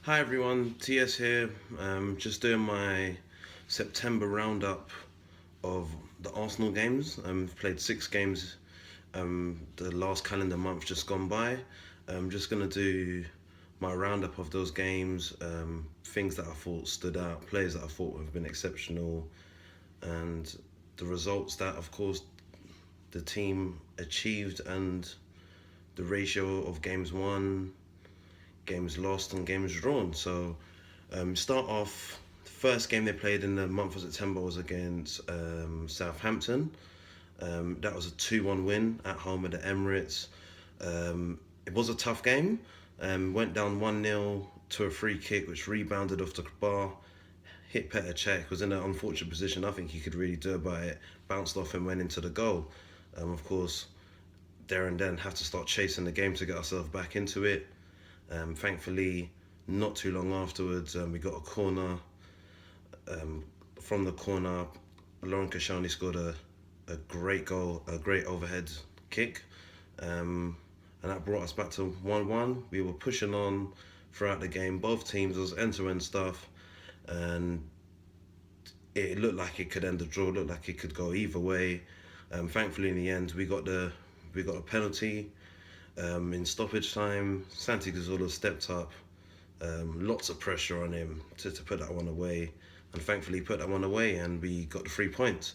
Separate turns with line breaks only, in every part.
Hi everyone, TS here. Just doing my September roundup of the Arsenal games. I've played 6 games the last calendar month just gone by. I'm just gonna do my roundup of those games, things that I thought stood out, players that I thought have been exceptional, and the results that, of course, the team achieved and the ratio of games won, games lost and games drawn. So start off, the first game they played in the month of September was against Southampton. That was a 2-1 win at home at the Emirates. It was a tough game. Went down 1-0 to a free kick which rebounded off the bar, hit Cech, was in an unfortunate position. I think he could really do about it. Bounced off and went into the goal. Of course, there and then have to start chasing the game to get ourselves back into it. Thankfully, not too long afterwards, we got a corner. From the corner, Koscielny scored a great goal, a great overhead kick, and that brought us back to 1-1. We were pushing on throughout the game. Both teams, it was end-to-end stuff, and it looked like it could end the draw. Looked like it could go either way. Thankfully, in the end, we got a penalty. In stoppage time, Santi Cazorla stepped up. Lots of pressure on him to put that one away, and thankfully put that one away, and we got the 3 points.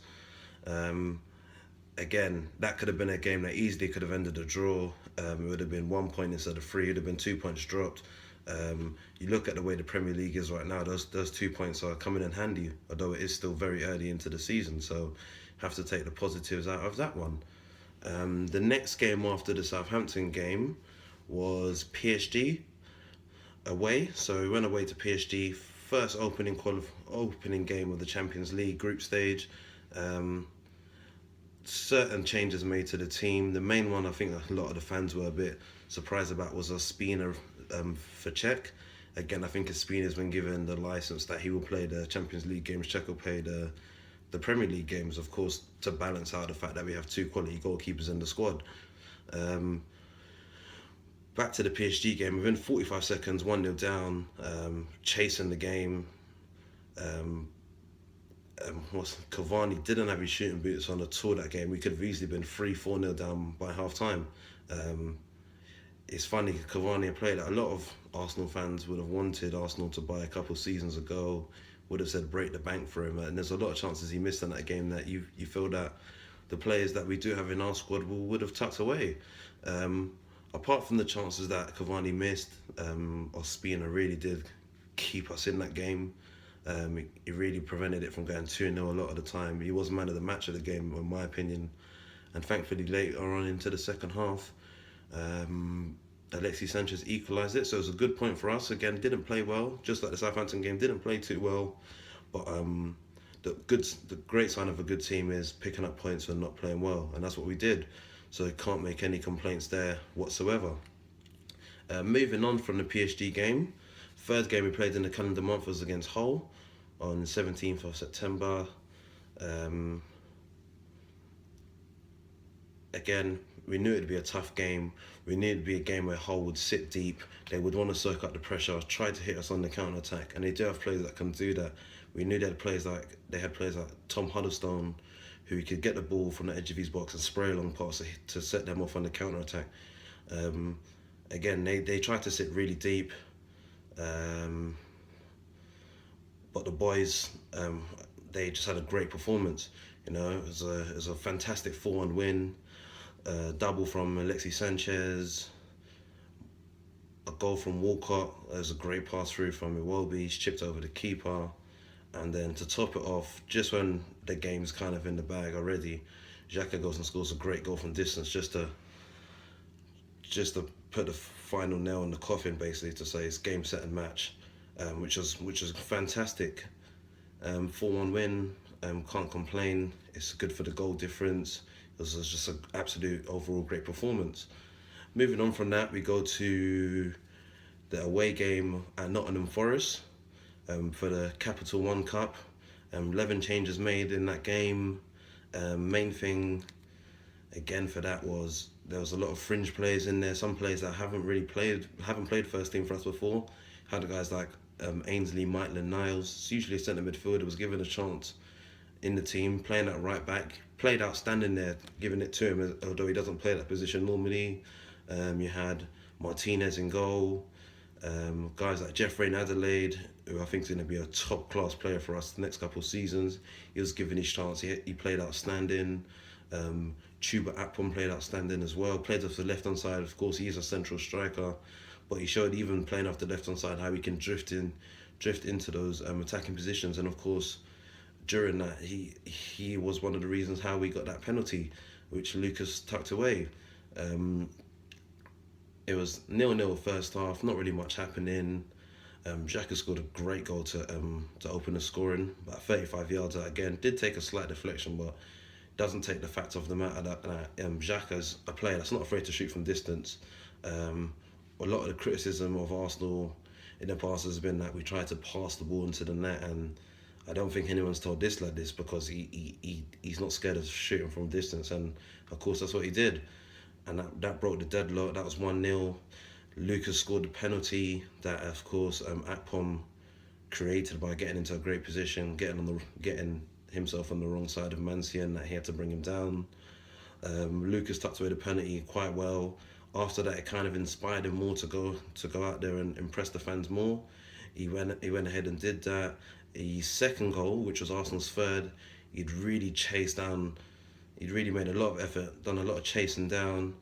Again, that could have been a game that easily could have ended a draw. It would have been 1 point instead of 3. It would have been 2 points dropped. You look at the way the Premier League is right now, those 2 points are coming in handy, although it is still very early into the season, so have to take the positives out of that one. The next game after the Southampton game was PSG away. So we went away to PSG, first opening game of the Champions League group stage. Certain changes made to the team. The main one I think a lot of the fans were a bit surprised about was Ospina for Cech. Again, I think Ospina's been given the license that he will play the Champions League games. Cech will play the Premier League games, of course, to balance out the fact that we have 2 quality goalkeepers in the squad. Back to the PSG game, within 45 seconds, 1-0 down, chasing the game. Cavani didn't have his shooting boots on at all that game. We could have easily been 3-4-0 down by half time. It's funny, Cavani, a player that a lot of Arsenal fans would have wanted Arsenal to buy a couple of seasons ago, would have said break the bank for him, and there's a lot of chances he missed in that game that you feel that the players that we do have in our squad would have tucked away. Apart from the chances that Cavani missed, Ospina really did keep us in that game. He really prevented it from going 2-0 a lot of the time. He was man of the match of the game, in my opinion, and thankfully later on into the second half, Alexis Sanchez equalised it, so it was a good point for us. Again, didn't play well, just like the Southampton game, didn't play too well, but the great sign of a good team is picking up points and not playing well, and that's what we did. So can't make any complaints there whatsoever. Moving on from the PSG game, third game we played in the calendar month was against Hull on the 17th of September. Again, we knew it'd be a tough game. We knew it'd be a game where Hull would sit deep. They would want to soak up the pressure, try to hit us on the counter attack, and they do have players that can do that. We knew they had players like Tom Huddlestone, who could get the ball from the edge of his box and spray along past to set them off on the counter attack. Again, they tried to sit really deep, but the boys, they just had a great performance. You know, it was a fantastic 4-1 win. Double from Alexis Sanchez, a goal from Walcott. There's a great pass through from Iwobi, chipped over the keeper, and then to top it off, just when the game's kind of in the bag already, Xhaka goes and scores a great goal from distance, just to put the final nail in the coffin, basically, to say it's game, set, and match, which was fantastic. 4-1 win. Can't complain. It's good for the goal difference. It was just an absolute overall great performance. Moving on from that, we go to the away game at Nottingham Forest for the Capital One Cup. 11 changes made in that game. Main thing, again, for that was there was a lot of fringe players in there. Some players that haven't played first team for us before. Had guys like Ainsley, Maitland-Niles. It's usually a centre midfielder, was given a chance in the team, playing at right back. Played outstanding there, giving it to him, although he doesn't play that position normally. You had Martinez in goal. Guys like Jeffrey in Adelaide, who I think is going to be a top class player for us the next couple of seasons. He was given his chance. He played outstanding. Chuba Akpom played outstanding as well. Played off the left hand side. Of course, he is a central striker, but he showed even playing off the left hand side how he can drift into those attacking positions. And of course, during that, he was one of the reasons how we got that penalty, which Lucas tucked away. Um, it was 0-0 first half, not really much happening. Xhaka scored a great goal to open the scoring, about 35 yards out again. Did take a slight deflection, but doesn't take the fact of the matter that Xhaka's a player that's not afraid to shoot from distance. A lot of the criticism of Arsenal in the past has been that we try to pass the ball into the net, and I don't think anyone's told this like this, because he's not scared of shooting from distance, and of course that's what he did. And that broke the deadlock. That was 1-0. Lucas scored the penalty that, of course, Akpom created by getting into a great position, getting himself on the wrong side of Mancian, and that he had to bring him down. Lucas tucked away the penalty quite well. After that, it kind of inspired him more to go out there and impress the fans more. He went ahead and did that. His second goal, which was Arsenal's third, he'd really chased down. He'd really made a lot of effort, done a lot of chasing down,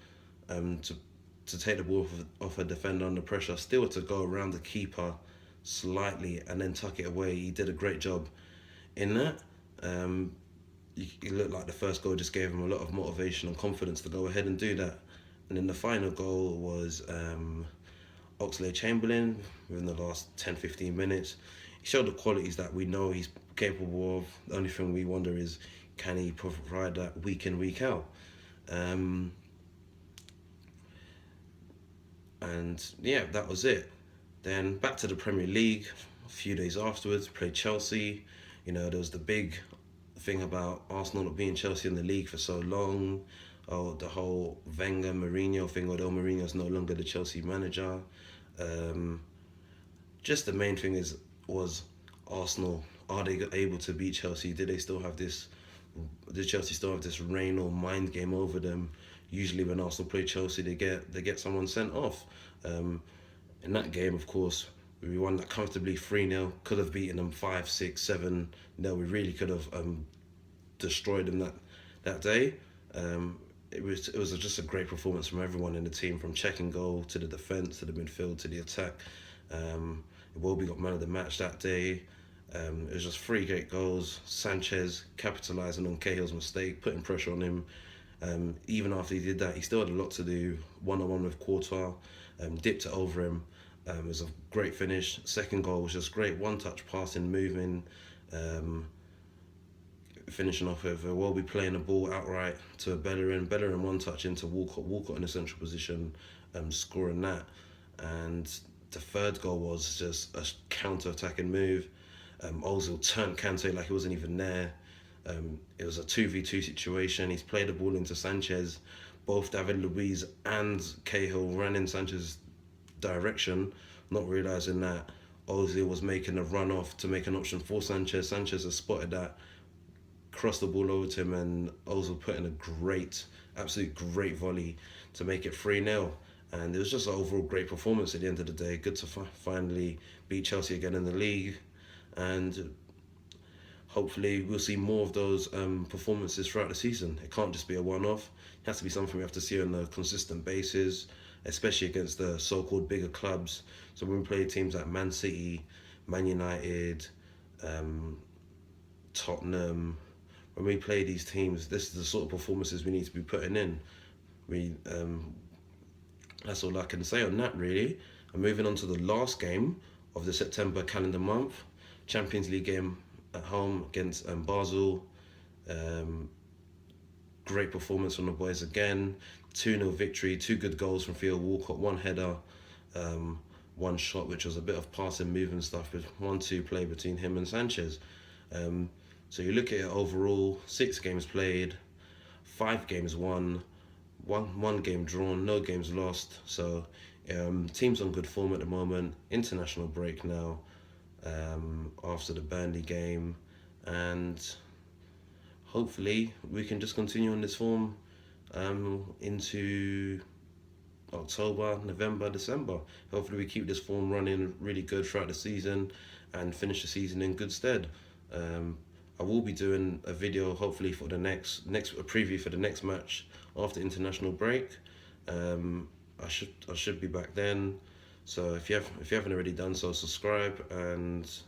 to take the ball off a defender under pressure. Still to go around the keeper slightly and then tuck it away. He did a great job in that. It looked like the first goal just gave him a lot of motivation and confidence to go ahead and do that. And then the final goal was Oxlade-Chamberlain within the last 10-15 minutes. He showed the qualities that we know he's capable of. The only thing we wonder is, can he provide that week in, week out? And yeah, that was it. Then back to the Premier League. A few days afterwards, played Chelsea. There was the big thing about Arsenal not being Chelsea in the league for so long. Oh, the whole Wenger Mourinho thing, although Mourinho's no longer the Chelsea manager. Just the main thing was Arsenal. Are they able to beat Chelsea? Did Chelsea still have this reign or mind game over them? Usually when Arsenal play Chelsea, they get someone sent off. In that game, of course, we won that comfortably 3-0. Could have beaten them 5, 6, 7. No, we really could have destroyed them that day. It was just a great performance from everyone in the team, from Cech and goal to the defence, to the midfield, to the attack. Iwobi got man of the match that day. It was just 3 great goals. Sanchez capitalising on Cahill's mistake, putting pressure on him. Even after he did that, he still had a lot to do. 1-on-1 with Courtois, dipped it over him. It was a great finish. Second goal was just great. One-touch passing, moving, finishing off with Iwobi playing the ball outright to Bellerin one-touch into Walcott in a central position, scoring that. And the third goal was just a counter-attacking move. Özil turned Kante like he wasn't even there. It was a 2v2 situation. He's played the ball into Sanchez. Both David Luiz and Cahill ran in Sanchez's direction, not realising that Özil was making a run off to make an option for Sanchez. Sanchez has spotted that, crossed the ball over to him, and Özil put in a absolute great volley to make it 3-0. And it was just an overall great performance at the end of the day. Good to finally beat Chelsea again in the league. And hopefully we'll see more of those performances throughout the season. It can't just be a one-off. It has to be something we have to see on a consistent basis, especially against the so-called bigger clubs. So when we play teams like Man City, Man United, Tottenham, when we play these teams, this is the sort of performances we need to be putting in. That's all I can say on that, really. And moving on to the last game of the September calendar month, Champions League game at home against Basel. Great performance from the boys again. 2-0 victory, 2 good goals from Theo Walcott, 1 header, 1 shot, which was a bit of passing, moving stuff, with 1-2 play between him and Sanchez. So you look at it overall, 6 games played, 5 games won, one game drawn, no games lost. So Team's on good form at the moment. International break now, after the Burnley game, and hopefully we can just continue on this form into October, November, December. Hopefully we keep this form running really good throughout the season and finish the season in good stead. Um, I will be doing a video hopefully for the next a preview for the next match after international break. Um, I should be back then. So if you haven't already done so, subscribe, and